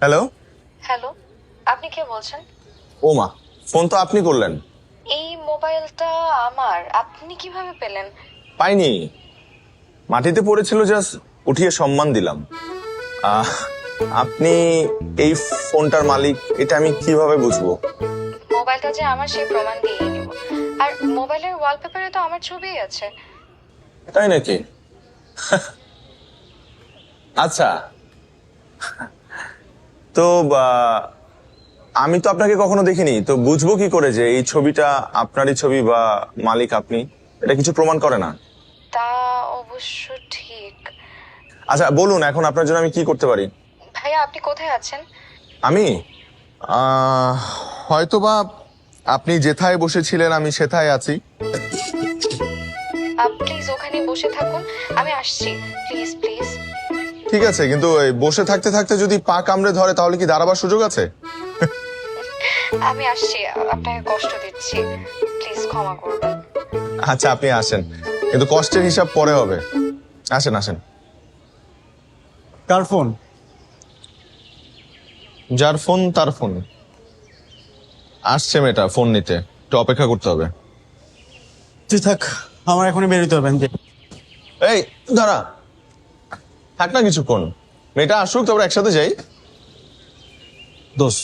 Hello. Hello, আপনি কে বলছেন? ও মা, ফোন তো আপনি করলেন। এই মোবাইলটা আমার, আপনি কিভাবে পেলেন? পাইনি, মাটিতে পড়েছিল, জাস্ট উঠিয়ে সম্মান দিলাম। আহ, আপনি এই ফোনটার মালিক এটা আমি কিভাবে বুঝবো? মোবাইলটা যে আমার সেই প্রমাণ দিয়েই নিব। আর মোবাইলের ওয়ালপেপারে তো আমার ছবিই আছে। তাই নাকি? আচ্ছা, তো আমি তো আপনাকে কখনো দেখিনি, তো বুঝবো কি করে যে এই ছবিটা আপনারই ছবি বা মালিক আপনি? এটা কিছু প্রমাণ করে না। তা অবশ্য ঠিক। আচ্ছা বলুন, এখন আপনার জন্য আমি কি করতে পারি? ভাইয়া, আপনি কোথায় আছেন? আমি হয়তোবা আপনি যেথায় বসেছিলেন আমি সেথায় আছি। প্লিজ ওখানে বসে থাকুন, আমি আসছি। Please please. ঠিক আছে, কিন্তু এই বসে থাকতে থাকতে যদি পা কামড়ে ধরে তাহলে কি দাঁড়াবার সুযোগ আছে? আমি আসছি, আপনাকে কষ্ট দিচ্ছি, প্লিজ ক্ষমা করবেন। আচ্ছা আপনি আসেন, কিন্তু কষ্টের হিসাব পরে হবে। আসেন আসেন। কার ফোন? যার ফোন তার ফোন। আসছে মেয়েটা ফোন নিতে, একটু অপেক্ষা করতে হবে। তুই থাক, আমার এখনই বেরোতে হবে। এই দাঁড়া, থাক না কিছুক্ষণ, মেয়েটা আসুক, তারপর একসাথে যাই। দোষ,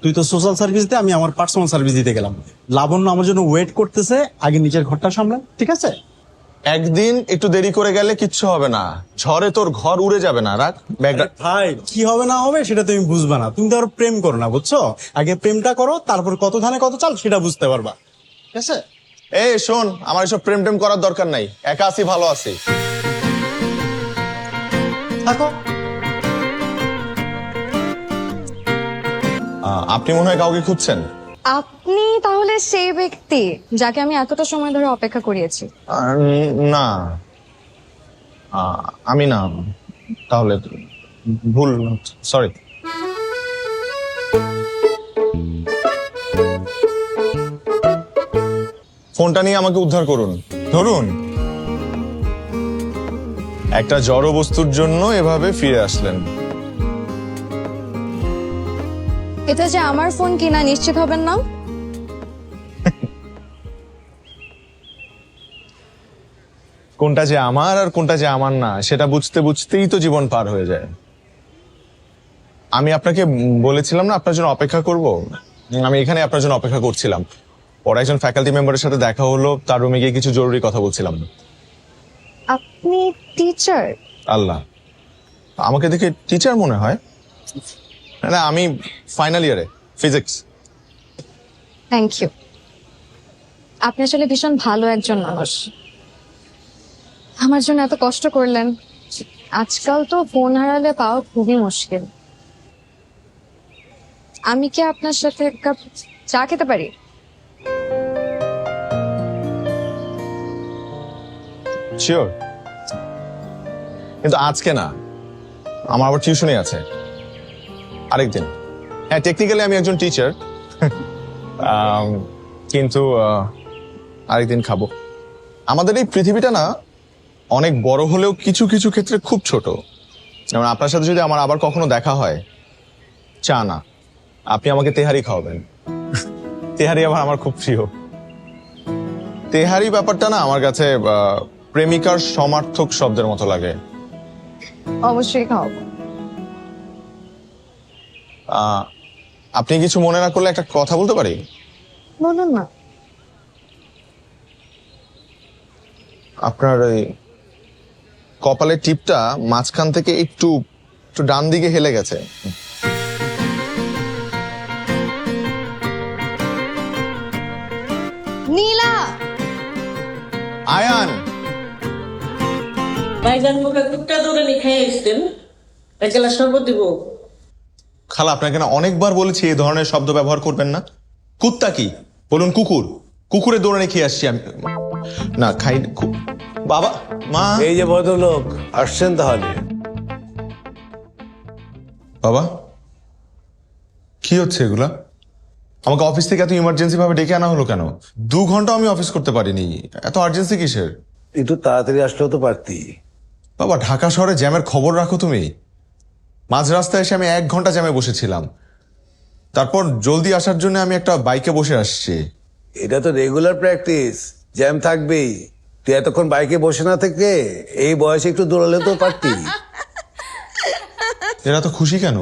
তুই তো সোশ্যাল সার্ভিস দে, আমি আমার পার্সোনাল সার্ভিস দিতে গেলাম। লাবণ্য আমার জন্য ওয়েট করতেছে, আগে নিচের ঘরটা সামলান, ঠিক আছে? একদিন একটু দেরি করে গেলে কিচ্ছু হবে না, ঝড়ে তোর ঘর উড়ে যাবে না। রাখ ব্যাগটা। ভাই, কি হবে না হবে সেটা তুমি বুঝবা না, তুমি তো আর প্রেম করো না, বুঝছো? আগে প্রেমটা করো, তারপর কত ধানে কত চাল সেটা বুঝতে পারবা, ঠিক আছে? এই শোন, আমার এসব প্রেম টেম করার দরকার নাই, একা আছি, ভালো আছি। থাকো। আপনি মনে হয় কাউকে খুঁজছেন। আপনি তাহলে সেই ব্যক্তি যাকে আমি এতটা সময় ধরে অপেক্ষা করিয়েছি? না, আমি না, তাহলে ভুল, সরি। ফোনটা নিয়ে আমাকে উদ্ধার করুন, ধরুন। একটা জড় বস্তুর জন্য এভাবে ফিরে আসলেন। এটা যে আমার ফোন কিনা নিশ্চিত হবেন না? কোনটা যে আমার আর কোনটা যে আমার না সেটা বুঝতে বুঝতেই তো জীবন পার হয়ে যায়। আমি আপনাকে বলেছিলাম না আপনার জন্য অপেক্ষা করব, আমি এখানে আপনার জন্য অপেক্ষা করছিলাম। পরে একজন ফ্যাকাল্টি মেম্বারের সাথে দেখা হলো, তার রুমে গিয়ে কিছু জরুরি কথা বলছিলাম। আপনি টিচার? আল্লাহ, আমাকে দেখে টিচার মনে হয়? না, আমি ফাইনাল ইয়ারে ফিজিক্স। Thank you. আপনি আসলে ভীষণ ভালো একজন মানুষ, আমার জন্য এত কষ্ট করলেন। আজকাল তো ফোন হারালে পাওয়া খুবই মুশকিল। আমি কি আপনার সাথে এক কাপ চা খেতে পারি? শিওর, কিন্তু আজকে না, আমার আবার টিউশনই আছে আরেকদিন। হ্যাঁ, টেকনিক্যালি আমি একজন টিচার, কিন্তু আরেকদিন খাবো। আমাদের এই পৃথিবীটা না অনেক বড় হলেও কিছু কিছু ক্ষেত্রে খুব ছোট। যেমন আপনার সাথে যদি আমার আবার কখনো দেখা হয়, চা না, আপনি আমাকে তেহারি খাওয়াবেন। তেহারি আবার আমার খুব প্রিয়। তেহারি ব্যাপারটা না আমার কাছে প্রেমিকার সমার্থক শব্দের মতো লাগে। অবশ্যই খাওয়াবো। আপনি কিছু মনে না করলে একটা কথা বলতে পারি? বলুন না। আপনার ওই কপালের টিপটা মাঝখান থেকে একটু একটু ডান দিকে হেলে গেছে। নীলা! আয়ান, ভাইজান মুখে কুটটা দৌড়ে খেয়ে এসছেন, এক গ্লাস শরবত দিব। খালা আপনাকে না অনেকবার বলেছি এই ধরনের শব্দ ব্যবহার করবেন না। কুত্তা কি বলুন, কুকুর, কুকুরের দৌড়ানে খেয়ে আসছি আমি। না খাই। বাবা মা। এই যে ভদ্রলোক আসছেন, তাহলে বাবা কি হচ্ছে এগুলা? আমাকে অফিস থেকে এত ইমার্জেন্সি ভাবে ডেকে আনা হলো কেন? 2 ঘন্টা আমি অফিস করতে পারিনি, এত আর্জেন্সি কিসের? একটু তাড়াতাড়ি আসলেও তো পারতি। বাবা ঢাকা শহরে জ্যামের খবর রাখো তুমি। মাঝ রাস্তায় এসে আমি 1 ঘন্টা জ্যামে বসেছিলাম। তারপর জলদি আসার জন্য আমি একটা বাইকে বসে আসছি। এটা তো রেগুলার প্র্যাকটিস, জ্যাম থাকবেই। তুই এতক্ষণ বাইকে বসে না থেকে এই বয়সে একটু দৌড়ালে তো পারতি। এরা তো খুশি কেন?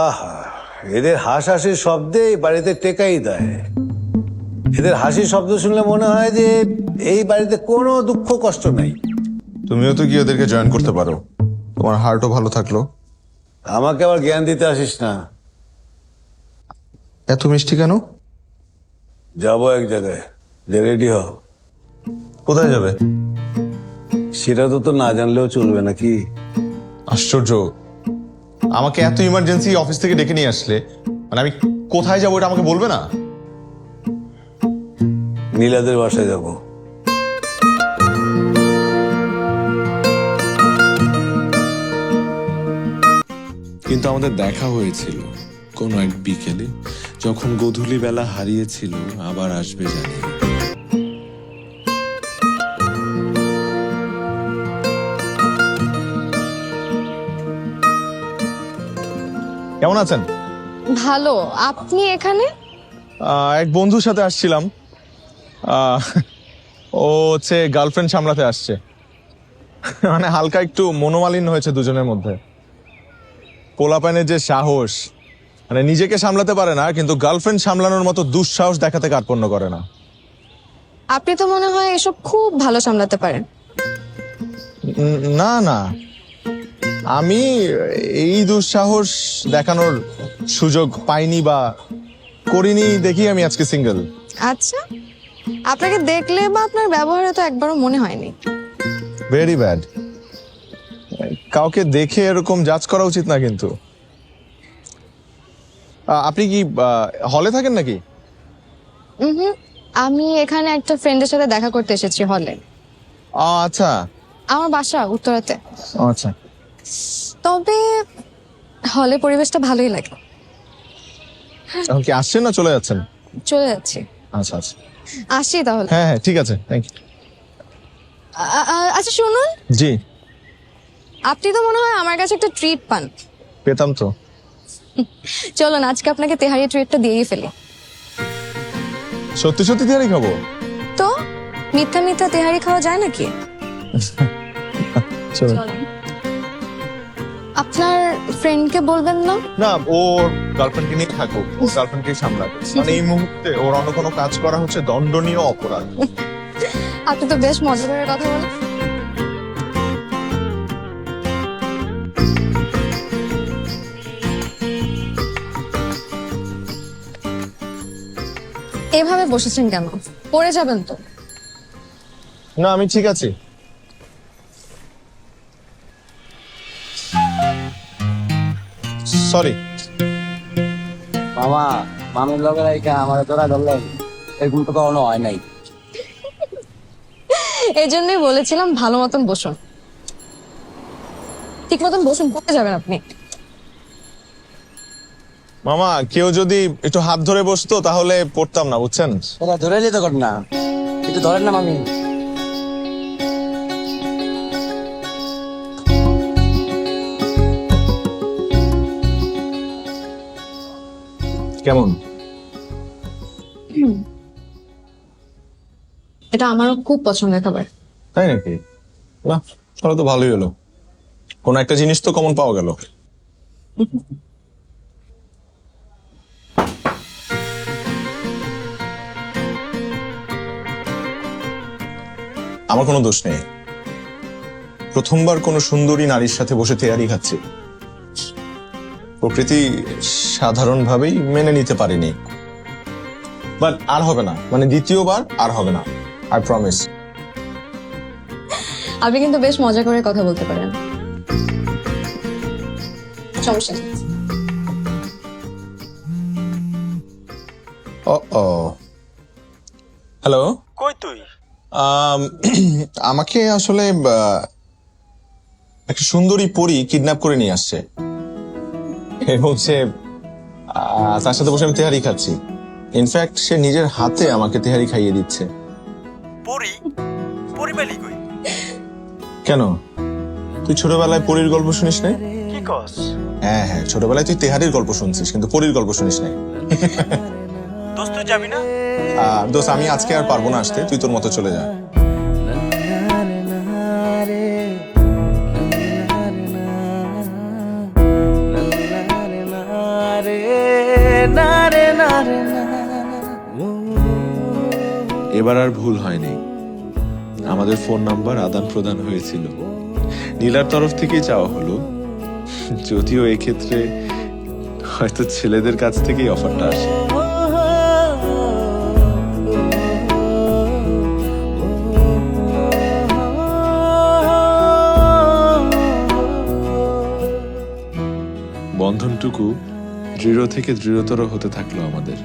আহা, এদের হাসাহাসির শব্দে বাড়িতে টেকাই দেয়। এদের হাসির শব্দ শুনলে মনে হয় যে এই বাড়িতে কোনো দুঃখ কষ্ট নাই। তুমিও তো গিয়ে ওদেরকে জয়েন করতে পারো, তোমার হার্টও ভালো থাকলো। আমাকে আবার জ্ঞান দিতে আসিস না। এত মিষ্টি কেন? যাবো এক জায়গায়, যে রেডি হ। কোথায় যাবে? সেটা তো তো না জানলেও চলবে নাকি? আশ্চর্য, আমাকে এত ইমার্জেন্সি অফিস থেকে ডেকে নিয়ে আসলে, মানে আমি কোথায় যাবো এটা আমাকে বলবে না? নীলাদের বাসায় যাব। কিন্তু আমাদের দেখা হয়েছিল কোনো এক বিকেলে, যখন গোধূলি বেলা হারিয়েছিল আবার আসবে জানি। কেমন আছেন? ভালো। আপনি এখানে? এক বন্ধুর সাথে আসছিলাম। ও হচ্ছে গার্লফ্রেন্ড সামলাতে আসছে। মানে হালকা একটু মনোমালিন্য হয়েছে দুজনের মধ্যে। পোলাপানের যে সাহস, মানে নিজেকে সামলাতে পারে না, কিন্তু গার্লফ্রেন্ড সামলানোর মতো দুঃসাহস দেখাতে কার্পণ্য করে না। আপনি তো মনে হয় এসব খুব ভালো সামলাতে পারেন। না না, আমি এই দুঃসাহস দেখানোর সুযোগ পাইনি বা করিনি, দেখি আমি আজকে সিঙ্গেল। আচ্ছা, আপনাকে দেখলে বা আপনার ব্যবহারে তো একবারও মনে হয়নি। Very bad. কাউকে দেখে এরকম জাজ করা উচিত না কিন্তু। আপনি কি হলে থাকেন নাকি? হুম, আমি এখানে একটা ফ্রেন্ডের সাথে দেখা করতে এসেছি হলে। আচ্ছা আমার বাসা উত্তরাতে। আচ্ছা। তবে হলে পরিবেশটা ভালোই লাগে। এখন কি আসছেন না চলে যাচ্ছেন? চলে যাচ্ছি। আচ্ছা আচ্ছা, আসি তাহলে। হ্যাঁ হ্যাঁ ঠিক আছে, থ্যাংক ইউ। আচ্ছা শুনুন, জি। আপনি তো মনে হয় আমার কাছে একটা ট্রিট পান। পেতাম তো। চলুন আজকে আপনাকে তেহারি ট্রিটটা দিয়েই ফেলি। সত্যি সত্যি তেহারি খাবো? তো মিথ্যা মিথ্যা তেহারি খাওয়া যায় নাকি? চলো। আপনার ফ্রেন্ডকে বলবেন না? না, ওর গার্লফ্রেন্ডকে নিয়ে থাকুক, ও গার্লফ্রেন্ডকে সামলাবে। মানে এই মুহূর্তে ওর অন্য কোনো কাজ করা হচ্ছে দণ্ডনীয় অপরাধ। আপনি তো বেশ মজা করে কথা বলেন। এভাবে বসেছেন কেন? পড়ে যাবেন তো। না আমি ঠিক আছি। সরি। মামা, মামির লগে রাইখা আমার তোরা ধরলেন, এরকম তো কখনো হয় নাই। এই জন্যই বলেছিলাম ভালো মতন বসুন। ঠিক মতন বসুন, পড়ে যাবেন আপনি। মামা, কেউ যদি একটু হাত ধরে বসতো তাহলে পড়তাম না, বুঝছেন? তোরা ধরে যেতে কর না, একটু ধরেন না মামি। কেমন? এটা আমারও খুব পছন্দের খাবার। তাই নাকি? না তাহলে তো ভালোই হলো, কোন একটা জিনিস তো কমন পাওয়া গেল। আমার কোনো দোষ নেই, প্রথমবার কোনো সুন্দরী নারীর সাথে বসে তেয়ারি খাচ্ছি। প্রকৃতি সাধারণভাবেই মেনে নিতে পারেনি, বাট আর হবে না, মানে দ্বিতীয়বার আর হবে না, আই প্রমিস। আপনি কিন্তু বেশ মজা করে কথা বলতে পারেন। সমস্যা নেই। হ্যালো, কই তুই? আমাকে আসলে একটা সুন্দরী পরী কিডন্যাপ করে নিয়ে আসছে এবং সে তার সাথে বসে আমি তেহারি খাচ্ছি। ইনফ্যাক্ট সে নিজের হাতে আমাকে তেহারি খাইয়ে দিচ্ছে। পরি পরি পেলি কই? কেন, তুই ছোটবেলায় পরীর গল্প শুনিস না? কি হ্যাঁ হ্যাঁ, ছোটবেলায় তুই তেহারির গল্প শুনছিস কিন্তু পরীর গল্প শুনিস নাই। দোস্ত তুই যাবি না? দোস্ত আমি আজকে আর পারবো না আসতে, তুই তোর মতো চলে যা। এবার আর ভুল হয়নি, আমাদের ফোন নাম্বার আদান প্রদান হয়েছিল, নীলার তরফ থেকেই চাওয়া হলো, যদিও এক্ষেত্রে হয়তো ছেলেদের কাছ থেকেই অফারটা আসে। বন্ধনটুকু দৃঢ় থেকে দৃঢ়তর হতে থাকলো আমাদের,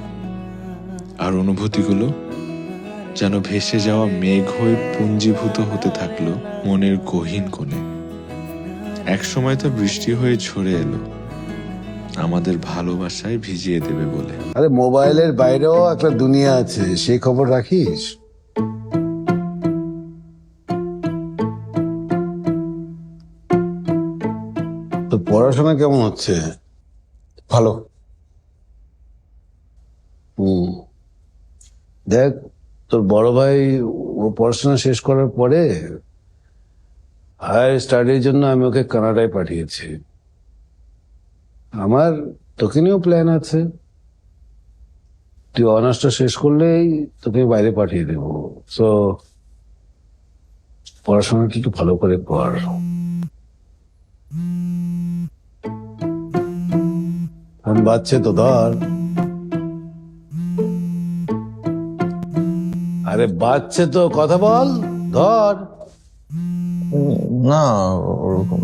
আর অনুভূতিগুলো যেন ভেসে যাওয়া মেঘ হয়ে পুঞ্জীভূত হতে থাকলো মনের গহীন কোণে। একসময় তো বৃষ্টি হয়ে ঝরে এলো আমাদের ভালোবাসায় ভিজিয়ে দেবে বলে। আরে মোবাইলের বাইরেও একটা দুনিয়া আছে, সেই খবর রাখিস? তো পড়াশোনা কেমন হচ্ছে? ভালো। দেখ, তোর বড় ভাই ও পড়াশোনা শেষ করার পরে হায়ার স্টাডির জন্য আমি ওকে কানাডায় পাঠিয়েছি। আমার তোকে নিয়েও প্ল্যান আছে, তুই অনার্সটা শেষ করলেই তোকে বাইরে পাঠিয়ে দেবো। সো পড়াশোনাটা একটু ভালো করে কর। ফোন বাজছে তো, ধর। আরে বাজছে তো, কথা বল, ধর। না ওরকম।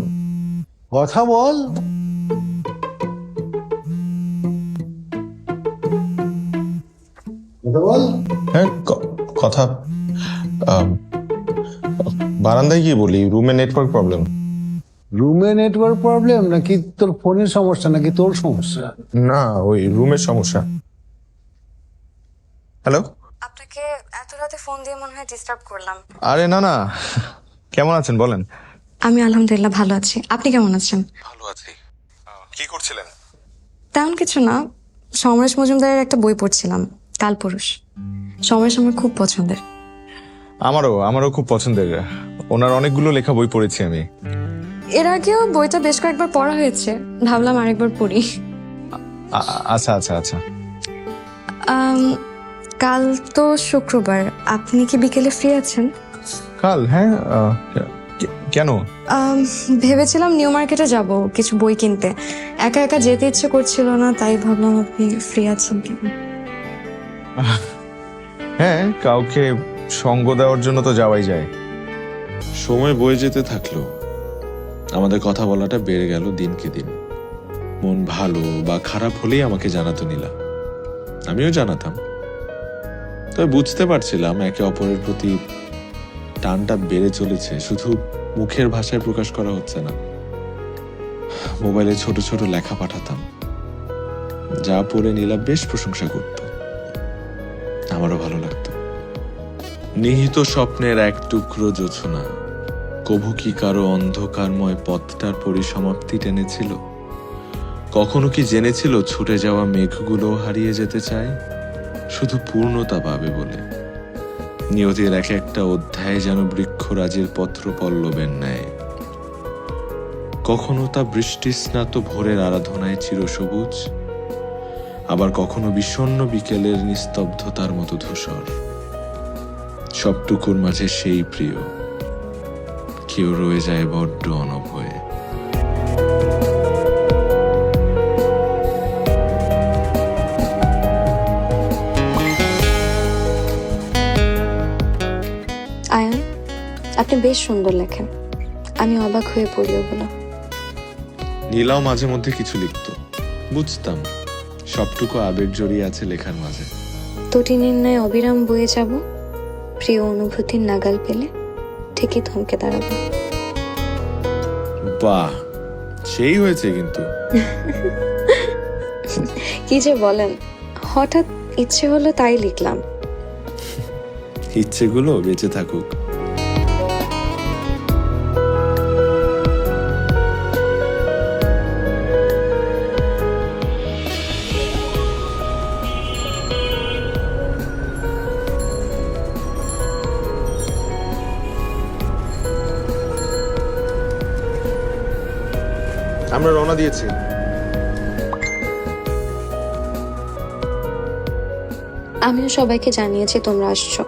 কথা বল। কথা বল। হ্যাঁ কথা, বারান্দায় গিয়ে বলি, রুমে নেটওয়ার্ক প্রবলেম। রুমে নেটওয়ার্ক প্রবলেম নাকি তোর ফোনের সমস্যা নাকি তোর সমস্যা? না, ওই রুমের সমস্যা। হ্যালো। আপনাকে এত রাতে ফোন দিয়ে মনে হয় ডিস্টার্ব করলাম। আরে না না, কেমন আছেন বলেন? আমি আলহামদুলিল্লাহ ভালো আছি, আপনি কেমন আছেন? ভালো আছি। কি করছিলেন? তেমন কিছু না, সমরেশ মজুমদারের একটা বই পড়ছিলাম, কালপুরুষ। সমরেশ আমার খুব পছন্দের। আমারও খুব পছন্দের, ওনার অনেকগুলো লেখা বই পড়েছি আমি। এর আগেও বইটা বেশ কয়েকবার পড়া হয়েছে, ভাবলাম আরেকবার পড়ি। আচ্ছা আচ্ছা আচ্ছা। কাল তো শুক্রবার, আপনি কি বিকেলে ফ্রি আছেন? কাল? হ্যাঁ। কেন? ভেবেছিলাম নিউ মার্কেটে যাব কিছু বই কিনতে, একা একা যেতে ইচ্ছে করছিল না, তাই ভাবলাম আপনি ফ্রি আছেন কি। হ্যাঁ, কাউকে সঙ্গ দেওয়ার জন্য তো যাওয়াই যায়। সময় বয়ে যেতে থাকলো, আমাদের কথা বলাটা বেড়ে গেল দিনকে দিন। মন ভালো বা খারাপ হলেই আমাকে জানাতো নীলা, আমিও জানাতাম। তবে বুঝতে পারছিলাম একে অপরের প্রতি টানটা বেড়ে চলেছে, শুধু মুখের ভাষায় প্রকাশ করা হচ্ছে না। মোবাইলে ছোট ছোট লেখা পাঠাতাম, যা পড়ে নীলা বেশ প্রশংসা করত, আমারও ভালো লাগতো। নিহিত স্বপ্নের এক টুকরো জোছনা কভু কি কারো অন্ধকারময় পথটার পরিসমাপ্তি টেনেছিল? কখনো কি জেনেছিল ছুটে যাওয়া মেঘগুলো হারিয়ে যেতে চায় শুধু পূর্ণতা পাবে বলে? নিয়তির এক একটা অধ্যায় যেন বৃক্ষরাজের পত্র পল্লবের ন্যায়, কখনো তা বৃষ্টি স্নাত ভোরের আরাধনায় চিরসবুজ, আবার কখনো বিষণ্ণ বিকেলের নিস্তব্ধতার মতো ধূসর। সবটুকুর মাঝে সেই প্রিয় কেউ রয়ে যায় বড্ড অনভয়ে। আয়ান, আপনি বেশ সুন্দর লেখেন, আমি অবাক হয়ে পড়ি ওগুলো। নীলাও মাঝে মধ্যে কিছু লিখত, বুঝতাম সবটুকু আবেগ জড়িয়ে আছে লেখার মাঝে। তটিনীর ন্যায় অবিরাম বয়ে যাব, প্রিয় অনুভূতির নাগাল পেলে ঠিকই থমকে দাঁড়াবো। বাহ, সেই হয়েছে কিন্তু। কি যে বলেন, হঠাৎ ইচ্ছে হলো তাই লিখলাম। ইচ্ছেগুলো বেঁচে থাকুক। আমরা রওনা দিয়েছি। আমিও সবাইকে জানিয়েছি তোমরা আসছো।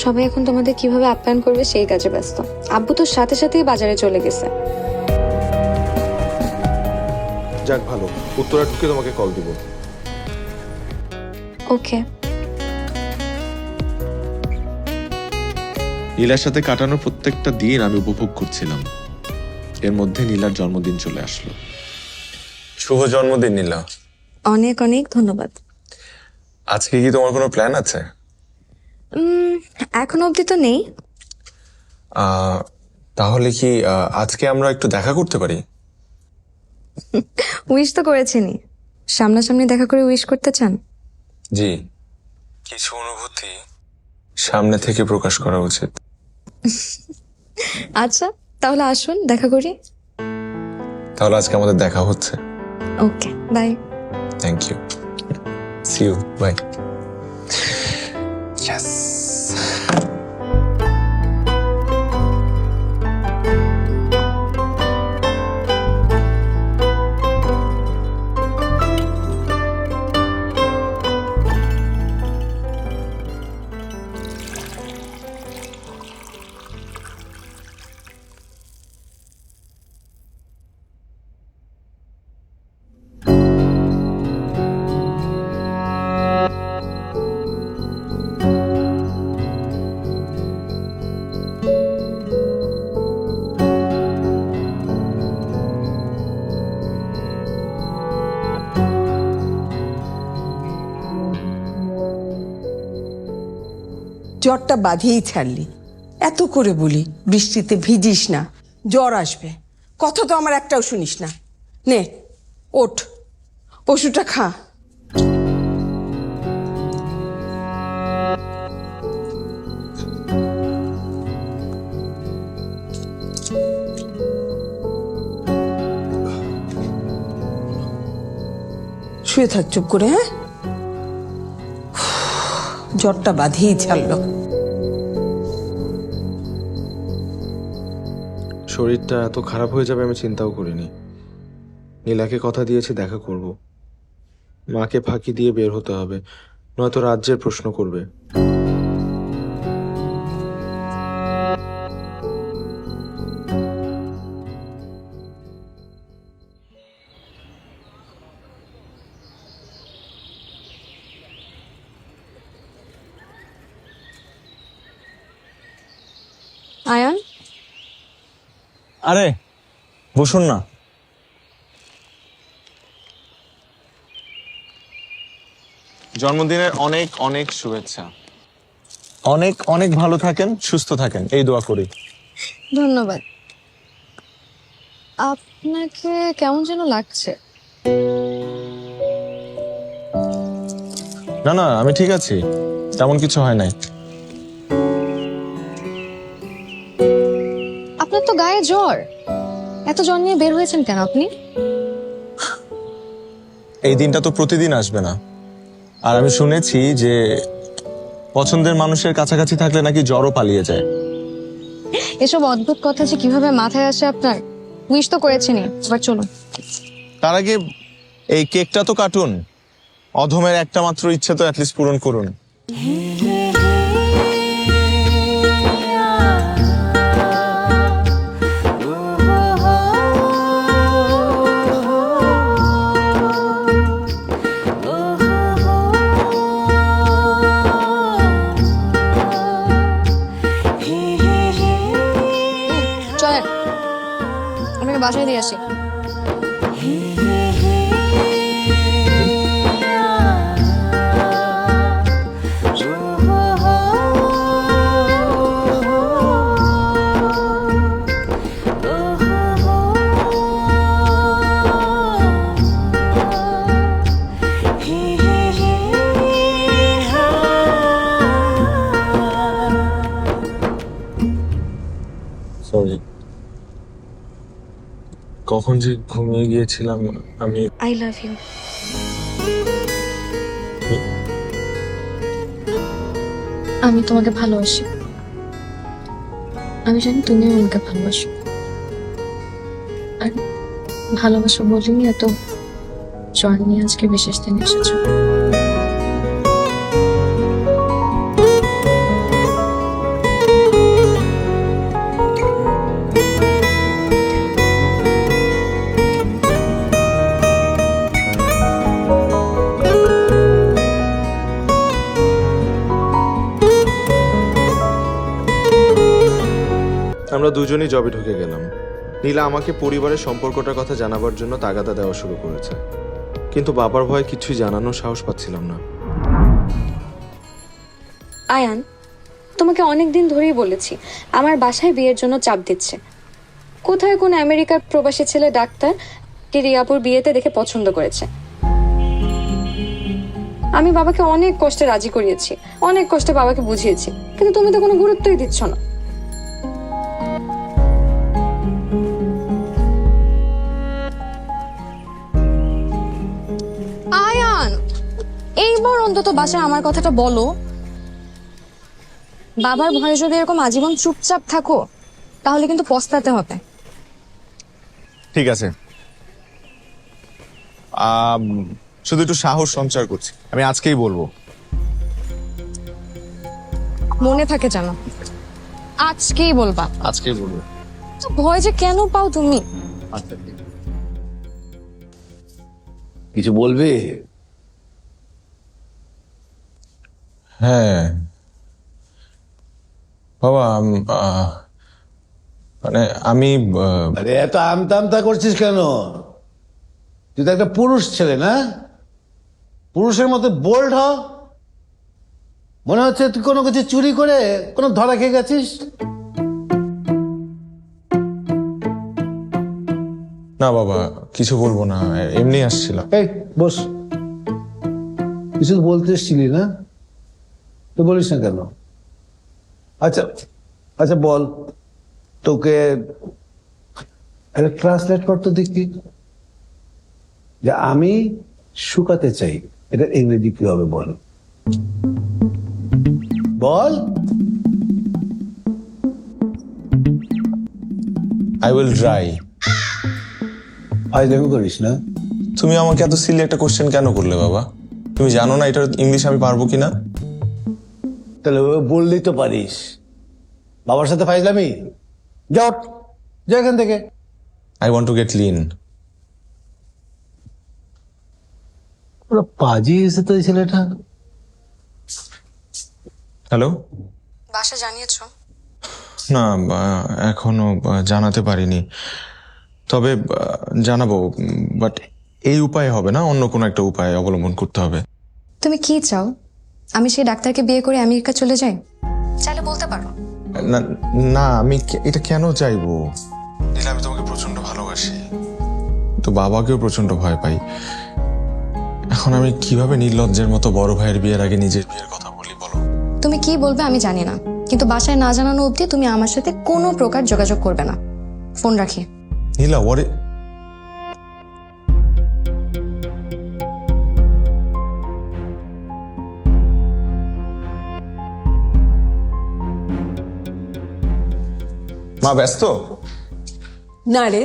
সবাই এখন তোমাদের কিভাবে আপ্যায়ন করবে সেই কাজে ব্যস্ত। আব্বু তো সাথে সাথেই বাজারে চলে গেছে। যাক ভালো, উত্তরা ঢুকে তোমাকে কল দিব। ওকে। নীলার সাথে কাটানো প্রত্যেকটা দিন আমি উপভোগ করছিলাম। এর মধ্যে নীলার জন্মদিন চলে আসলো। শুভ জন্মদিন নীলা। অনেক অনেক ধন্যবাদ। আজকে কি তোমার কোনো প্ল্যান আছে? এখন অবধি তো নেই। তাহলে কি আজকে আমরা একটু দেখা করতে পারি? উইশ তো করেছিনি, সামনাসামনি দেখা করে উইশ করতে চান? জি, কিছু অনুভূতি সামনে থেকে প্রকাশ করা উচিত। আচ্ছা তাহলে আসুন দেখা করি। তাহলে আজকে আমাদের দেখা হচ্ছে। Okay bye. Thank you. See you, bye. Yes. জ্বরটা বাঁধিয়েই ছাড়লি। এত করে বলি বৃষ্টিতে ভিজিস না, জ্বর আসবে। কথা তো আমার একটাও শুনিস না। নে ওঠ, ওষুধটা খা। শুয়ে থাক চুপ করে। হ্যাঁ, জ্বরটা বাঁধিয়েই ছাড়লো। শরীরটা এত খারাপ হয়ে যাবে আমি চিন্তাও করিনি। নীলাকে কথা দিয়েছি দেখা করব। মাকে ফাঁকি দিয়ে বের হতে হবে, নয়তো রাজ্যের প্রশ্ন করবে। আয়ান, আরে বসুন না। জন্মদিনের অনেক অনেক শুভেচ্ছা। অনেক অনেক ভালো থাকেন, সুস্থ থাকেন, এই দোয়া করি। ধন্যবাদ। আপনাকে কেমন যেন লাগছে। না না, আমি ঠিক আছি, তেমন কিছু হয় নাই। আপনার তো গায়ে জ্বর, এত জ্বর নিয়ে বের হয়েছেন কেন আপনি? এই দিনটা তো প্রতিদিন আসবে না। আর আমি শুনেছি যে পছন্দের মানুষের কাছাকাছি থাকলে নাকি জ্বরও পালিয়ে যায়। এসব অদ্ভুত কথা যে কিভাবে মাথায় আসে আপনার। উইশ তো করেছেনি, এবার চলুন। তার আগে এই কেকটা তো কাটুন। অধমের একটা মাত্র ইচ্ছে তো অ্যাটলিস্ট পূরণ করুন। চলেন আমাকে বাসায় দিয়ে আসি। সরি, কখন যে ঘুমিয়ে গিয়েছিলাম আমি। I love you. আমি তোমাকে ভালোবাসি, আমি জানি তুমিও আমাকে ভালোবাসো। আর ভালোবাসা বলিনি, এত জ্বর নিয়ে আজকে বিশেষ দিন এসেছো। আমরা দুজনই জবে ঢুকে গেলাম। নীলা আমাকে পরিবারের সম্পর্কটার কথা জানাবার জন্য তাগাদা দেওয়া শুরু করেছে, কিন্তু বাবার ভয়ে কিছুই জানানোর সাহস পাচ্ছিলাম না। আয়ান, তোমাকে অনেক দিন ধরেই বলেছি আমার বাসায় বিয়ের জন্য চাপ দিচ্ছে। কোথায় কোন আমেরিকার প্রবাসী ছেলে ডাক্তার কে রিয়াপুর বিয়েতে দেখে পছন্দ করেছে। আমি বাবাকে অনেক কষ্টে রাজি করিয়েছি, অনেক কষ্টে বাবাকে বুঝিয়েছি, কিন্তু তুমি তো কোনো গুরুত্বই দিচ্ছ না। আয়ান, এইবার অন্তত বাসায় আমার কথাটা বলো। বাবার ভয়ে যদি এরকম আজীবন চুপচাপ থাকো তাহলে কিন্তু পস্তাতে হবে। ঠিক আছে, শুধু একটু সাহস সঞ্চার করছি, আমি আজকেই বলবো। মনে থাকে জানো, আজকেই বলবা। আজকেই বলবো। ভয় যে কেন পাও তুমি? কিছু বলবে? হ্যাঁ বাবা, মানে আমি আরে এত আমতা করছিস কেন? তুই তো একটা পুরুষ ছেলে, না? পুরুষের মতো বোল্ড হ। মনে হচ্ছে তুই কোনো কিছু চুরি করে কোনো ধরা খেয়ে গেছিস। না বাবা, কিছু বলবো না, এমনি আসছিলাম। এই বস, কিছু তো বলতে এসছিলি না? তো বলিস না কেন? আচ্ছা আচ্ছা বল, তোকে একটা ট্রান্সলেট করতে দেখি যে আমি শুকাতে চাই, এটা ইংরেজি কি হবে বল? বল। I will try. ফাইজলামি করিস না। তুমি আমাকে এত সিলি একটা কোশ্চেন কেন করলে বাবা? তুমি জানো না এটার ইংলিশ আমি পারবো কিনা? তাহলে বললেই তো পারিস। বাবার সাথে ফাইজলামি? জট যা এখান থেকে। I want to get lean. পুরো পাজি এসে তো এই ছেলেটা। হ্যালো। বাসা জানিয়েছো? না, এখনো জানাতে পারিনি, তবে জানাবো। বাট এই উপায় হবে না, অন্য কোনো একটা উপায় অবলম্বন করতে হবে। তুমি কি চাও? আমি সেই ডাক্তারকে বিয়ে করে আমেরিকা চলে যাই? চাইলে বলতে পারো। না না, আমি এটা কেন চাইবো? নীলা, আমি তোমাকে প্রচন্ড ভালোবাসি, তো বাবাকেও প্রচন্ড ভয় পাই। এখন আমি কিভাবে নির্লজ্জের মতো বড় ভাইয়ের বিয়ের আগে নিজের বিয়ের কথা বলি বলো? তুমি কি বলবে আমি জানি না, কিন্তু বাসায় না জানানো অবধি তুমি আমার সাথে কোনো প্রকার যোগাযোগ করবে না। ফোন রাখি। নীলা, ওরে মা ব্যস্ত? না রে,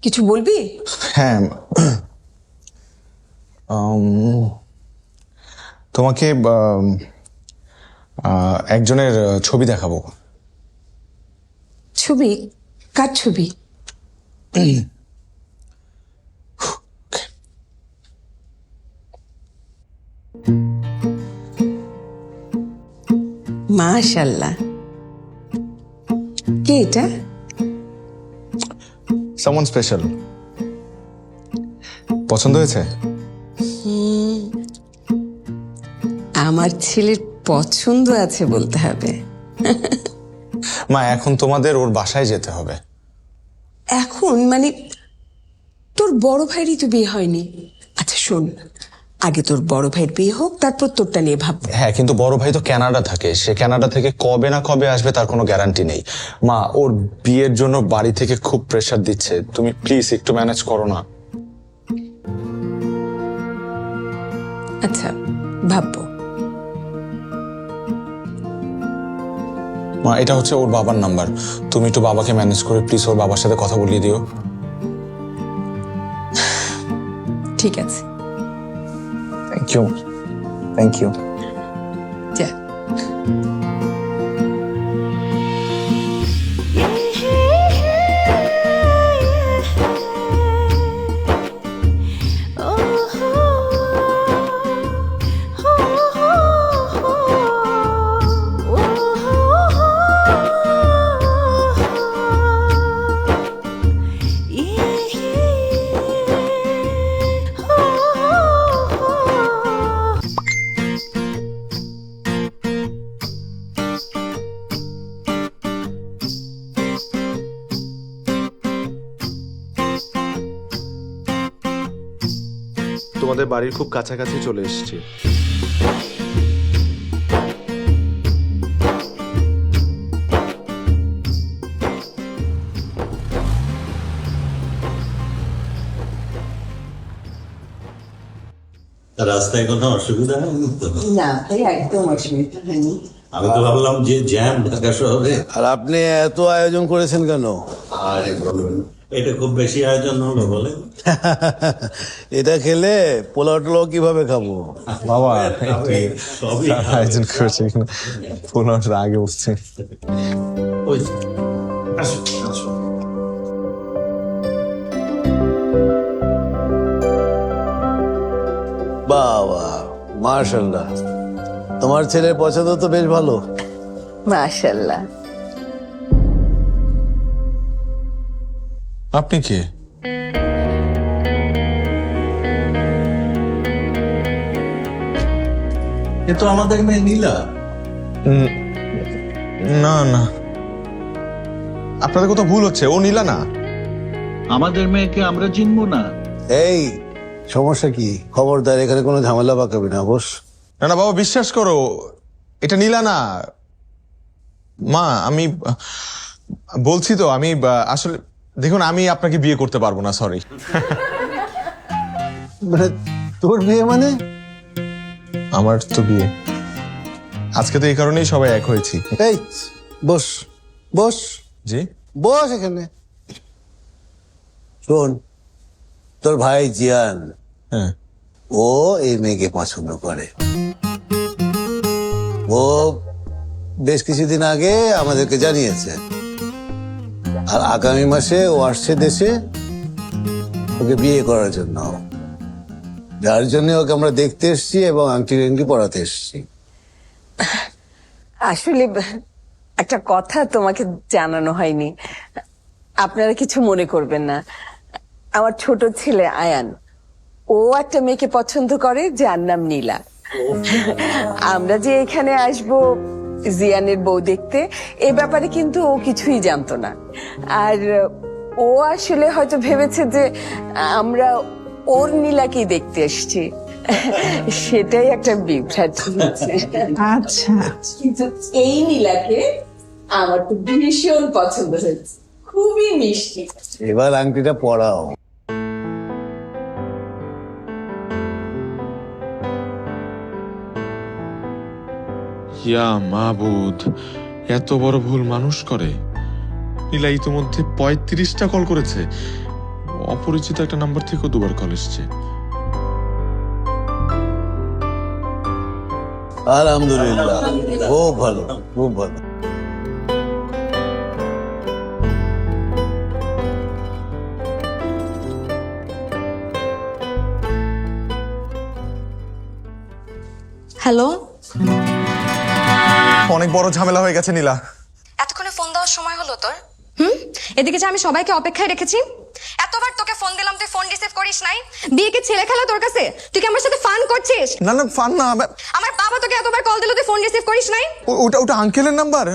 কিছু বলবি? হ্যাঁ, তোমাকে একজনের ছবি দেখাবো। ছবি? কার ছবি? মাশাআল্লাহ, কে এটা? Someone special. পছন্দ হয়েছে? আমার ছেলের পছন্দ আছে বলতে হবে। মা, এখন তোমাদের ওর বাসায় যেতে হবে। এখন মানে তোর বড় ভাইয়েরই তো বিয়ে হয়নি। আচ্ছা শোন, আগে তোর বড় ভাইয়ের বিয়ে হোক, তারপর তোরটা নিয়ে ভাববো। হ্যাঁ, কিন্তু বড় ভাই তো কানাডা থাকে, সে কানাডা থেকে কবে না কবে আসবে তার কোনো গ্যারান্টি নেই। মা, ওর বিয়ের জন্য বাড়ি থেকে খুব প্রেসার দিচ্ছে, তুমি প্লিজ একটু ম্যানেজ করো না। আচ্ছা ভাববো। মা, এটা হচ্ছে ওর বাবার নাম্বার, তুমি একটু বাবাকে ম্যানেজ করে প্লিজ ওর বাবার সাথে কথা বলিয়ে দিও। ঠিক আছে, থ্যাংক ইউ, থ্যাংক ইউ। যা। তোমাদের বাড়ির খুব কাছাকাছি চলে এসেছি। রাস্তায় কোনো অসুবিধা হয়নি তো? না ভাই, একদম অসুবিধা হয়নি। আমি তো ভাবলাম যে জ্যাম ঢাকা শহরে। আর আপনি এত আয়োজন করেছেন কেন? আরে বলুন, এটা খুব বেশি আয়োজন হলো বলে। এটা খেলে পোলাও টোলাও কিভাবে খাবো? বাবা সবই আয়োজন করেছে, পোলাওটা আগে উঠছে। ওই আসো, আসো। বাবা, মাশাআল্লাহ, তোমার ছেলের পছন্দ তো বেশ ভালো। মাশাআল্লাহ। আপনি কে? এ তো আমাদের মেয়ে নীলা। না না, আপনাদের কোথাও ভুল হচ্ছে, ও নীলা না। আমাদের মেয়েকে আমরা চিনবো না? এই সমস্যা কি? খবরদার এখানে কোনো ঝামেলা পাকাবি না বস। না না বাবা, বিশ্বাস করো, এটা নীলা না। মা, আমি বলছি তো, আমি আসলে দেখুন, আমি আপনাকে বিয়ে করতে পারবো না, সরি। মানে তোর বিয়ে মানে? আমার তো বিয়ে আজকে, তো এই কারণেই সবাই এক হয়েছি। এই বস বস জি বস এখানে। শোন, তোর ভাই জিয়ান, হ্যাঁ, ও এই মেয়েকে পছন্দ করে। ও বেশ কিছুদিন আগে আমাদেরকে জানিয়েছে, আর আগামী মাসে ও আসছে দেশে ওকে বিয়ে করার জন্য, যার জন্য ওকে আমরা দেখতে এসেছি এবং আংটি রেঙ্গি পড়াতে এসেছি। আসলে একটা কথা তোমাকে জানানো হয়নি, আপনারা কিছু মনে করবেন না। আমার ছোট ছেলে আয়ান, ও একটা মেয়েকে পছন্দ করে যার নাম নীলা। আমরা যে এখানে আসবো জিয়ানের বউ দেখতে, এ ব্যাপারে কিন্তু ও কিছুই জানতো না। আর ও আসলে হয়তো ভেবেছে যে আমরা ওর নীলাকেই দেখতে এসছি, সেটাই একটা বিভ্রান্তি হচ্ছে। আচ্ছা, কিন্তু এই নীলাকে আমার তো ভীষণ পছন্দ হয়েছে, খুবই মিষ্টি। এবার আংটিটা পড়াও। ইয়া মাবুদ, এত বড় ভুল মানুষ করে? নীলা ইতিমধ্যে 35টা কল করেছে, অপরিচিত একটা নাম্বার থেকেও দুবার কল এসছে। আলহামদুলিল্লাহ, খুব ভালো, খুব ভালো। হ্যালো, অনেক বড় ঝামেলা হয়ে গেছে নীলা। এতক্ষণে ফোন দেওয়ার সময় হলো তোর? এদিকে যে আমি সবাইকে অপেক্ষায় রেখেছি, এতবার তোকে ফোন দিলাম, তুই ফোন রিসিভ করিস নাই। বিয়ে কি ছেলে খেলা তোর কাছে? তুই কি আমার সাথে ফান করছিস? না না, ফান না। আমার বাবা তোকে এতবার কল দিল, তুই ফোন রিসিভ করিস নাই। ওটা ওটা আঙ্কেলের নাম্বার।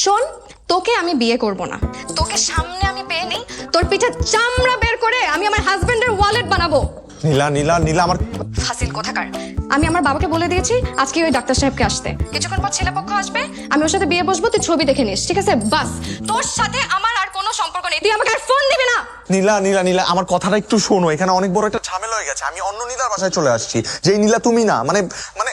শোন, তোকে আমি বিয়ে করব না। তোকে সামনে আমি পেয়ে নেই, তোর পিঠে চামড়া বের করে আমি আমার হাজবেন্ডের ওয়ালেট বানাবো। নীলা নীলা নীলা, আমার ফাজিল কোথাকার। আমি আমার বাবাকে বলে দিয়েছি আজকে ওই ডাক্তার সাহেবকে আসতে, কিছুক্ষণ পর ছেলে পক্ষ আসবে, আমি ওর সাথে বিয়ে বসবো, তুই ছবি দেখে নিস, ঠিক আছে? বাস, তোর সাথে আমার আর কোনো সম্পর্ক নেই, তুই আমাকে আর ফোন দিবি না। নীলা নীলা নীলা, আমার কথাটা একটু শোনো, এখানে অনেক বড় একটা ঝামেলা হয়ে গেছে। আমি অন্য নীলার বাসায় চলে আসছি, যে নীলা তুমি না। মানে মানে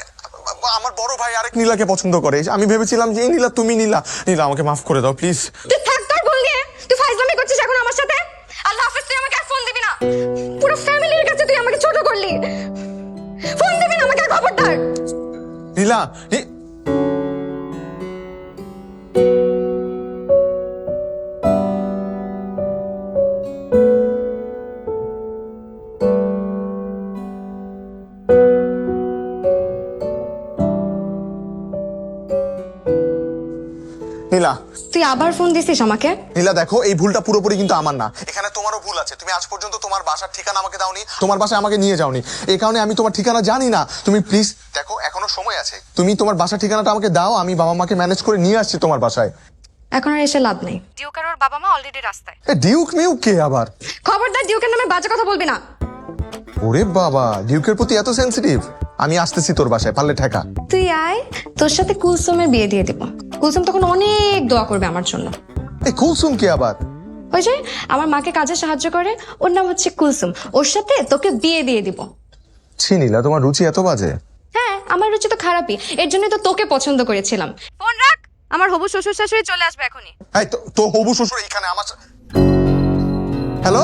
আমার বড় ভাই আরেক নীলাকে পছন্দ করে। আমি ভেবেছিলাম যে এই নীলা তুমি। নীলা নীলা, আমাকে মাফ করে দাও প্লিজ। তুই থাক তোর ভুল নিয়ে, তুই ফাইজলামি করছিস এখন আমার সাথে। আল্লাহ হাফেজ, তুই আমাকে আর ফোন দিবি না। পুরো ফ্যামিলির কাছে তুই আমাকে ছোট করলি। নীলা নীলা তুই আবার ফোন দিছিস আমাকে? নীলা দেখো, এই ভুলটা পুরোপুরি কিন্তু আমার না, এখানে তোমারও ভুল আছে। তুমি আজ পর্যন্ত তোমার বাসার ঠিকানা আমাকে দাওনি, তোমার বাসায় আমাকে নিয়ে যাওনি, এই কারণে আমি তোমার ঠিকানা জানি না। তুমি প্লিজ দেখো, এখনো সময় আছে, তুমি তোমার বাসার ঠিকানাটা আমাকে দাও, আমি বাবা মাকে ম্যানেজ করে নিয়ে আসছি তোমার বাসায়। এখন আর এসে লাভ নেই। ডিউক আর ওর বাবা মা অলরেডি রাস্তায়। ডিউক মিউক কে আবার? খবরদার ডিউকের নামে বাজে কথা বলবি না। ওরে বাবা, ডিউকের প্রতি এত সেনসিটিভ? আমি আসতেছি তোর বাসায়, পারলে ঠেকা। তুই আয়, তোর সাথে কুলসুমের বিয়ে দিয়ে দিব। কুলসুম তখন অনেক দোয়া করবে আমার জন্য। এই কুলসুম কে আবার? ওই যে আমার মাকে কাজে সাহায্য করে, ওর নাম হচ্ছে কুলসুম। ওর সাথে তোকে বিয়ে দিয়ে দিব। ছি নীলা, তোমার রুচি এত বাজে? হ্যাঁ, আমার রুচি তো খারাপই, এর জন্যই তো তোকে পছন্দ করেছিলাম। ফোন রাখ, আমার হবু শ্বশুর শাশুড়ি চলে আসবে এখনই। এই তো হবু শ্বশুর এইখানে আমার হ্যালো?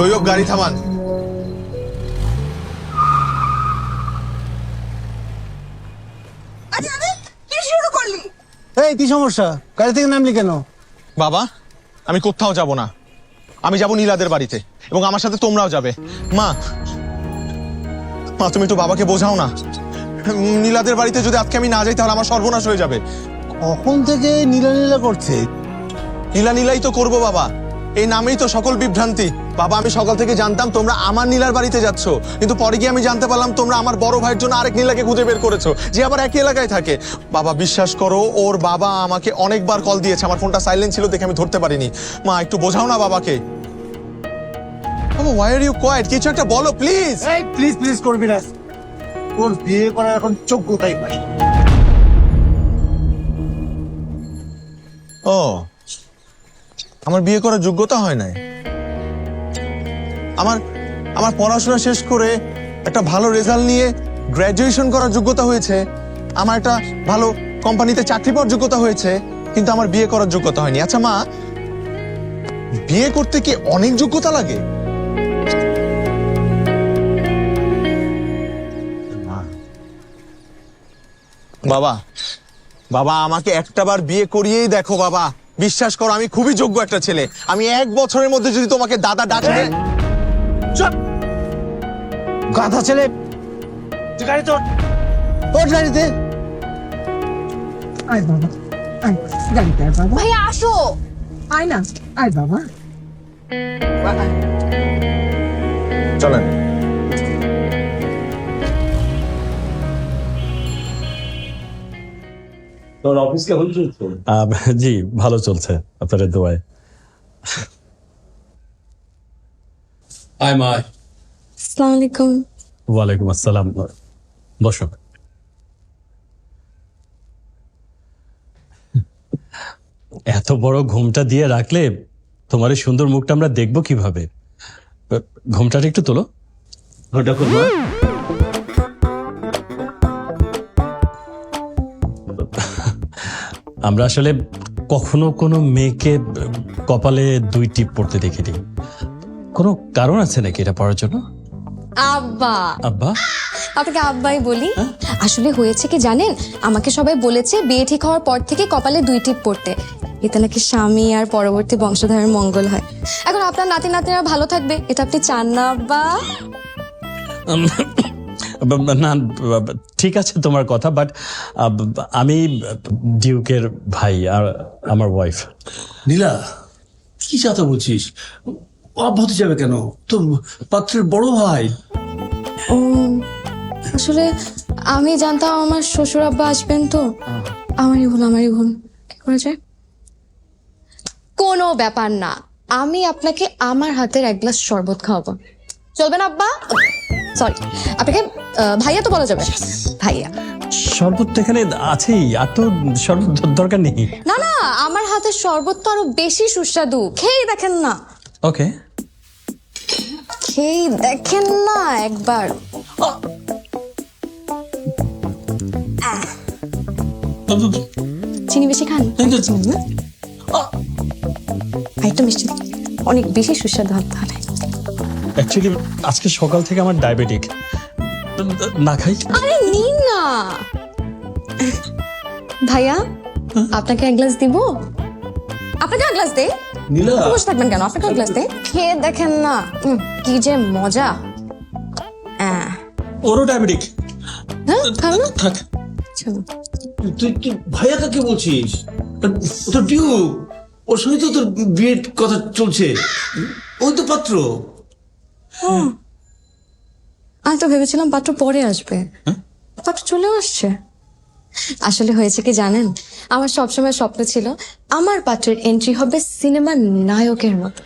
তৈয়ব, গাড়ি থামান। কি শুরু করলি? এই কি সমস্যা, গাড়ি থেকে নামলি কেন? বাবা, আমি কোথাও যাব না, আমি যাব নীলাদের বাড়িতে, এবং আমার সাথে তোমরাও যাবে। মা, মা তুমি একটু বাবাকে বোঝাও না, নীলাদের বাড়িতে যদি আজকে আমি না যাই তাহলে আমার সর্বনাশ হয়ে যাবে। কখন থেকে নীলা নীলা করছে? নীলা নীলাই তো করবো বাবা, এই নামেই তো সকল বিভ্রান্তি। বাবা, আমি সকাল থেকে জানতাম তোমরা আমার নীলার বাড়িতে যাচ্ছ, কিন্তু পরে গিয়ে আমি জানতে পারলাম তোমরা আমার বড় ভাইয়ের জন্য আরেক নীলাকে খুঁজে বের করেছো, যে আবার একই এলাকায় থাকে। বাবা বিশ্বাস করো, ওর বাবা আমাকে অনেকবার কল দিয়েছে, আমার ফোনটা সাইলেন্ট ছিল দেখে আমি ধরতে পারিনি। মা একটু বোঝাও না বাবাকে। বাবা, why are you quiet? কিছু একটা বলো প্লিজ। এই প্লিজ প্লিজ করবি না, ওর বিয়ে করার এখন যোগ্যতাই পাই। ও, আমার বিয়ে করার যোগ্যতা হয় নাই? আমার পড়াশোনা শেষ করে একটা ভালো রেজাল্ট নিয়ে গ্র্যাজুয়েশন করার যোগ্যতা হয়েছে, আমার একটা ভালো কোম্পানিতে চাকরি পাওয়ার যোগ্যতা হয়েছে, কিন্তু আমার বিয়ে করার যোগ্যতা হয়নি। আচ্ছা মা, বিয়ে করতে কি অনেক যোগ্যতা লাগে? বাবা, বাবা আমাকে একটাবার বিয়ে করিয়েই দেখো বাবা, বিশ্বাস করো আমি খুবই যোগ্য একটা ছেলে। আমি 1 বছরের মধ্যে যদি তোমাকে দাদা ডাকবে। গাধা ছেলে, গাড়ি তোর, ওর গাড়িতে। আয় বাবা, আয় গাড়িতে আয় বাবা, ভাইয়া আসো। আয় না, আয় বাবা। চলেন। তোর অফিস কেমন চলছে? জি ভালো চলছে আপনাদের দোয়ায়। আসসালামু আলাইকুম। ওয়ালাইকুম আসসালাম, বসো। এত বড় ঘুমটা দিয়ে রাখলে তোমার এই সুন্দর মুখটা আমরা দেখবো কিভাবে? ঘুমটাটা একটু তোলো। ওটা করবো। আমরা আসলে কখনো কোনো মেয়েকে কপালে 2 টিপ পড়তে দেখিনি। কোনো কারণ আছে নাকি এটা পড়ার জন্য? আব্বা, আব্বা? আপনাকে আব্বাই বলি। আসলে হয়েছে কি জানেন, আমাকে সবাই বলেছে বিয়ে ঠিক হওয়ার পর থেকে কপালে 2 টিপ পড়তে, এতে নাকি স্বামী আর পরবর্তী বংশধারের মঙ্গল হয়। এখন আপনার নাতি নাতিরা ভালো থাকবে, এটা আপনি চান না আব্বা? না ঠিক আছে তোমার কথা, বাট আমি ডিউকের ভাই আর আমার ওয়াইফ। নীলা, কি চাতা বলছিস? অব্যাহত হতে যাবে কেন? তো পাত্রের বড় ভাই। ও, আসলে আমি জানতাম আমার শ্বশুর আব্বা আসবেন, তো আমারই ভুল। কি করা যায়? কোনো ব্যাপার না, আমি আপনাকে আমার হাতের 1 গ্লাস শরবত খাওয়াবো, চলবে না আব্বা? সরি, আপনাকে ভাইয়া তো বলা যাবে, ভাইয়া। শরবত তো এখানে আছেই, আর তো শরবত দরকার নেই। না না, আমার হাতের শরবত তো আরো বেশি সুস্বাদু, খেয়ে দেখেন না। ওকে, খেয়ে দেখেন না একবার। চিনি বেশি খান? চিনি না? আর একটু মিষ্টি দিন। অনেক বেশি সুস্বাদু হবে তাহলে। অ্যাকচুয়ালি আজকে সকাল থেকে আমার ডায়াবেটিক, না খাই। আরে নিন না ভাইয়া, আপনাকে এক গ্লাস দিব? আপনাকে এক গ্লাস দে? নীলা বসে থাকবেন কেন? আপনাকে এক গ্লাস দে, খেয়ে দেখেন না কি যে মজা। ওরও ডায়াবেটিক। হ্যাঁ খাবে না? থাক। চলো। তুই কি ভাইয়া কাকে বলছিস? ও তো ডিউ, ওর সঙ্গে তো তোর বিয়ের কথা চলছে, ওই তো পাত্র। আমি তো ভেবেছিলাম পাত্র পরে আসবে, পাত্র চলেও আসছে। আসলে হয়েছে কি জানেন, আমার সবসময় স্বপ্ন ছিল আমার পাত্রের এন্ট্রি হবে সিনেমার নায়কের মতো।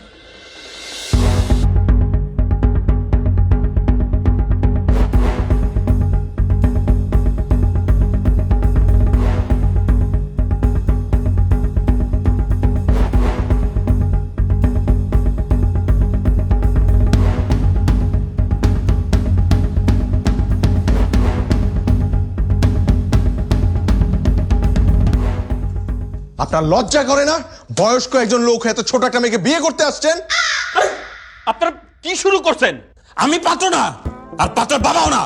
আপনার লজ্জা করে না? বয়স্ক একজন লোক এত ছোট একটা মেয়েকে বিয়ে করতে আসছেন? আপনারা কি শুরু করছেন? আমি পাত্র না, আর পাত্রের বাবাও না।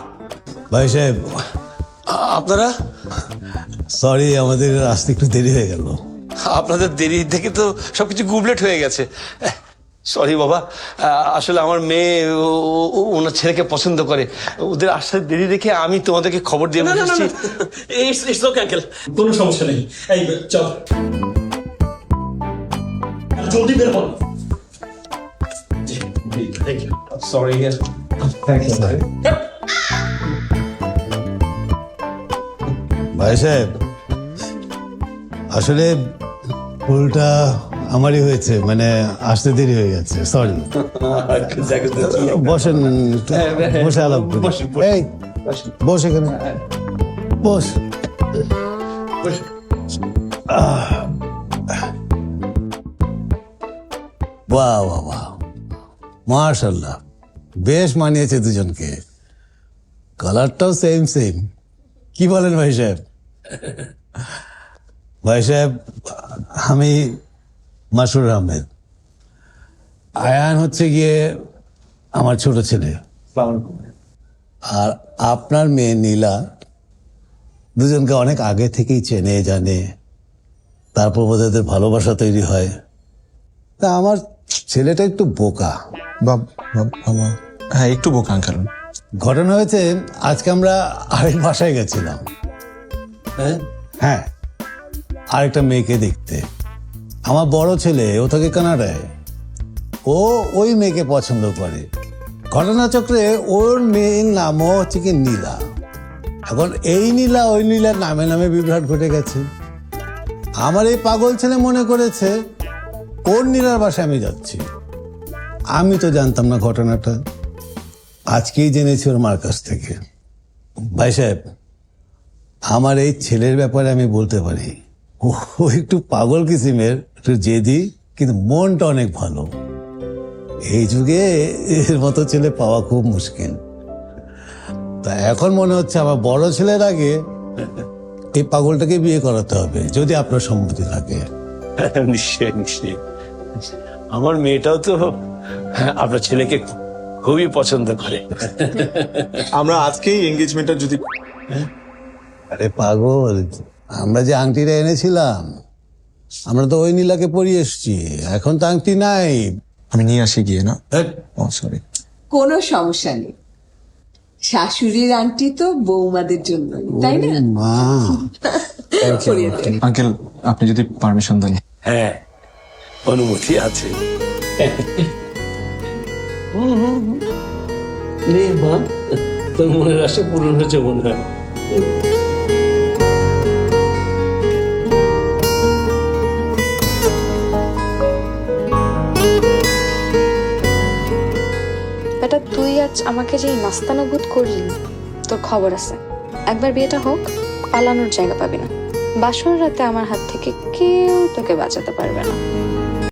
ভাই সাহেব, আপনারা সরি, আমাদের আসতে একটু দেরি হয়ে গেল। আপনাদের দেরি থেকে তো সবকিছু গুবলেট হয়ে গেছে। সরি বাবা, আসলে আমার মেয়ে ওনার ছেলেকে পছন্দ করে, ওদের আসতে দেরি দেখে আমি তোমাদেরকে খবর দিয়ে বসেছি। ইটস ওকে আঙ্কেল, কোনো সমস্যা নেই। এই চল, জলদি বের হন। সরি। ভাই সাহেব, আসলে ভুলটা আমারই হয়েছে, মানে আসতে দেরি হয়ে গেছে, সরি। বসেন, বসে আলাপ করি। এই বস এখানে, বস। বাহ বাহ বাহ, মাশাআল্লাহ, বেশ মানিয়েছে দুজনকে। কালারটাও সেম সেম। কি বলেন ভাই সাহেব? ভাই সাহেব, আমি মাসুর আহমেদ, আয়ান হচ্ছে গিয়ে আমার ছোট ছেলে, আর আপনার মেয়ে নীলা। দুজনকে অনেক আগে থেকেই চেনে জানে, তারপর ওদের ভালোবাসা তৈরি হয়। তা আমার ছেলেটা একটু বোকা। বাবা, হ্যাঁ একটু বোকা আঙ্কেল। ঘটনা হয়েছে, আজকে আমরা আরেক বাসায় গেছিলাম, হ্যাঁ, আরেকটা মেয়েকে দেখতে। আমার বড় ছেলে, ও থাকে কানাডায়, ও ওই মেয়েকে পছন্দ করে। ঘটনাচক্রে ওর মেয়ের নামও হচ্ছে কি নীলা। এখন এই নীলা ওই নীলার নামে নামে বিভ্রাট ঘটে গেছে। আমার এই পাগল ছেলে মনে করেছে ওর নীলার বাসায় আমি যাচ্ছি। আমি তো জানতাম না ঘটনাটা, আজকেই জেনেছি ওর মার কাছ থেকে। ভাই সাহেব, আমার এই ছেলের ব্যাপারে আমি বলতে পারি, ও একটু পাগল কিসিমের, একটু জেদি, কিন্তু মনটা অনেক ভালো। এই যুগে এর মতো ছেলে পাওয়া খুব মুশকিল। তা এখন মনে হচ্ছে আমার বড় ছেলের আগে এই পাগলটাকে বিয়ে করাতে হবে, যদি আপনার সম্মতি থাকে। নিশ্চয়ই নিশ্চয়ই, আমার মেয়েটাও তো আপনার ছেলেকে খুবই পছন্দ করে। আমরা আজকেই এঙ্গেজমেন্টটা যদি... আরে পাগল, আমরা যে আংটিটা এনেছিলাম, আমরা তো ওই নীলাকে পরিয়ে এসছি, এখন তো আংটি নাই। আমি নিয়ে আসি গিয়ে না? ও সরি। কোনো সমস্যা নেই, শাশুড়ির আন্টি তো বৌমাদের জন্য, তাই না? মা, আঙ্কেল আপনি যদি পারমিশন দেন। হ্যাঁ, অনুমতি আছে। নে মা, তোর মনের আশা পূরণ হয়েছে মনে হয়। বেটা, তুই আজ আমাকে যে নাস্তানুভূত করলি, তোর খবর আছে। একবার বিয়েটা হোক, পালানোর জায়গা পাবি না। বাসর রাতে আমার হাত থেকে কেউ তোকে বাঁচাতে পারবে না।